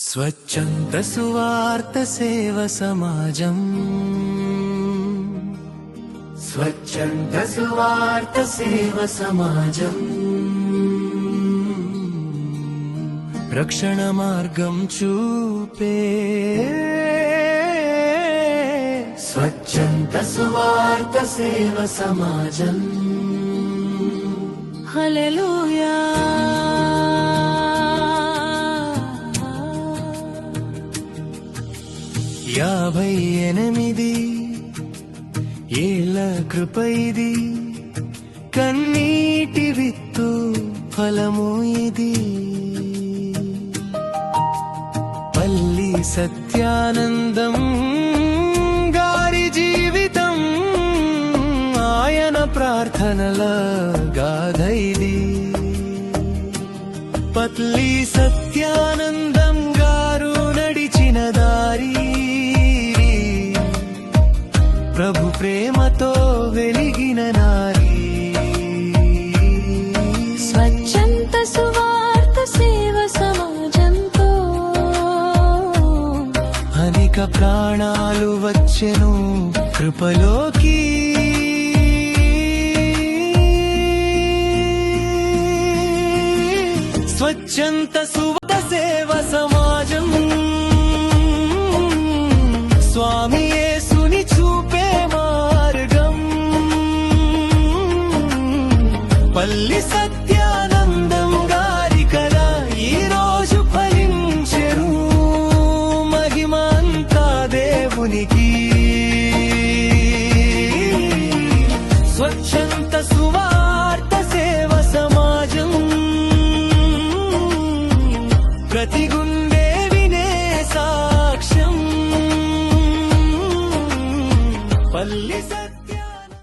స్వచ్ఛంద సువార్త సేవ సమాజం, స్వచ్ఛంద సువార్త సేవ సమాజం, రక్షణ మార్గం చూపే స్వచ్ఛంద సువార్త సేవ సమాజం. హల్లెలూయా. 58 ఏళ్ల కృప ఇది, కన్నీటి విత్తు ఫలము ఇది. పల్లి సత్యానందం గారి జీవితం, ఆయన ప్రార్థనల గాథ ఇది. పల్లి సత్యానందం గారు నడిచిన దారి ప్రభు ప్రేమతో వెలిగిన నారి. స్వచ్ఛంద సువార్త సేవ సమాజంతో అనేక ప్రాణాలు వచ్చెను కృపలోకి. స్వచ్ఛంద సువార్త సేవ సమాజం, స్వామి యేసుని చూపే మార్గం. పల్లి సత్యానందం గారి కథ ఈ రోజు ఫలించెను, మహిమంతా దేవునికి. స్వచ్ఛంద సువార్త సేవ సమాజం, ప్రతి గుండె వినే సాక్ష్యం. పల్లి